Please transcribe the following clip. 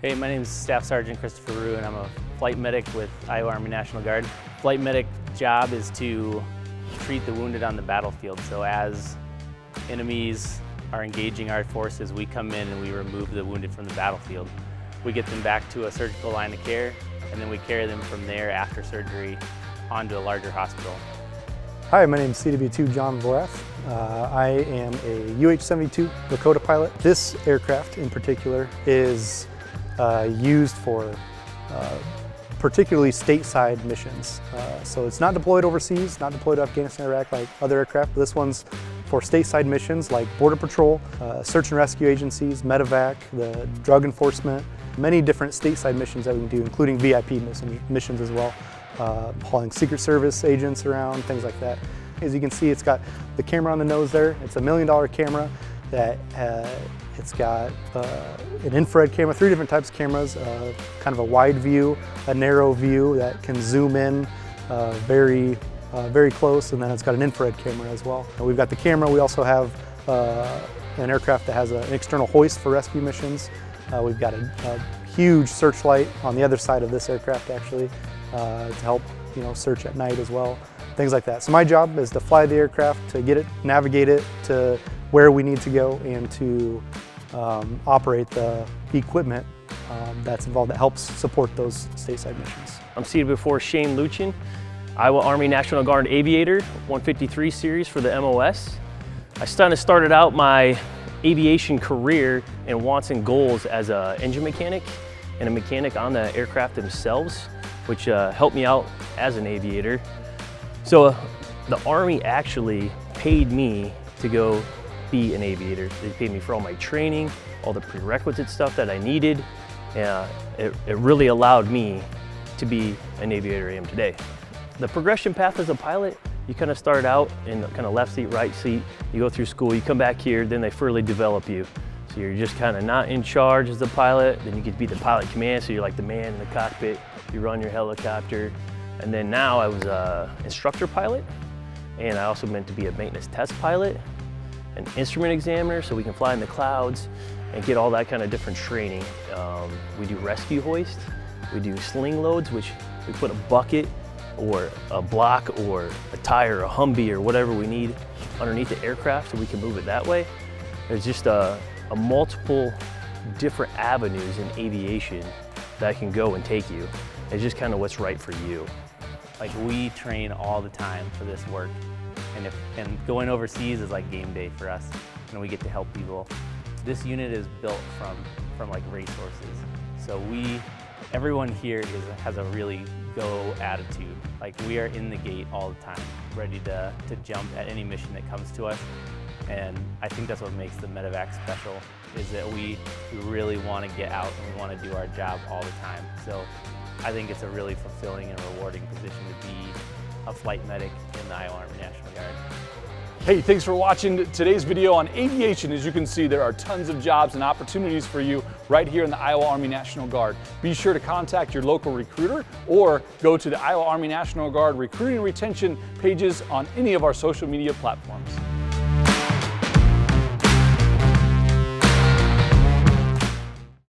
Hey, my name is Staff Sergeant Christopher Rue, and I'm a flight medic with Iowa Army National Guard. Flight medic job is to treat the wounded on the battlefield. So as enemies are engaging our forces, we come in and we remove the wounded from the battlefield. We get them back to a surgical line of care, and then we carry them from there after surgery onto a larger hospital. Hi, my name is CW2 John Vorath. I am a UH-72 Lakota pilot. This aircraft in particular is used for particularly stateside missions. So it's not deployed overseas, not deployed to Afghanistan, Iraq like other aircraft. This one's for stateside missions like Border Patrol, search and rescue agencies, medevac, the drug enforcement, many different stateside missions that we can do, including VIP missions as well. Hauling Secret Service agents around, things like that. As you can see, it's got the camera on the nose there. It's a $1 million camera that it's got an infrared camera, 3 different types of cameras, kind of a wide view, a narrow view that can zoom in very close, and then it's got an infrared camera as well. And we've got the camera. We also have an aircraft that has an external hoist for rescue missions. We've got a huge searchlight on the other side of this aircraft actually to help search at night as well, things like that. So my job is to fly the aircraft, to get it, navigate it to where we need to go, and to operate the equipment that's involved that helps support those stateside missions. I'm seated before Shane Luchin, Iowa Army National Guard Aviator, 153 series for the MOS. I started out my aviation career and wants and goals as an engine mechanic and a mechanic on the aircraft themselves, which helped me out as an aviator. So the Army actually paid me to go be an aviator. They paid me for all my training, all the prerequisite stuff that I needed. It really allowed me to be an aviator I am today. The progression path as a pilot, you kind of start out in kind of left seat, right seat. You go through school, you come back here, then they further develop you. So you're just kind of not in charge as the pilot, then you get to be the pilot command, so you're like the man in the cockpit, you run your helicopter. And then now I was an instructor pilot, and I also meant to be a maintenance test pilot, an instrument examiner, so we can fly in the clouds and get all that kind of different training. We do rescue hoist, we do sling loads, which we put a bucket or a block or a tire, a Humvee or whatever we need underneath the aircraft so we can move it that way. There's just a multiple different avenues in aviation that can go and take you. It's just kind of what's right for you. Like, we train all the time for this work, and going overseas is like game day for us, and we get to help people. This unit is built from like racehorses. So everyone here has a really go attitude. Like, we are in the gate all the time, ready to jump at any mission that comes to us. And I think that's what makes the medevac special, is that we really want to get out and we want to do our job all the time. So I think it's a really fulfilling and rewarding position to be a flight medic in the Iowa Army National Guard. Hey, thanks for watching today's video on aviation. As you can see, there are tons of jobs and opportunities for you right here in the Iowa Army National Guard. Be sure to contact your local recruiter or go to the Iowa Army National Guard recruiting and retention pages on any of our social media platforms.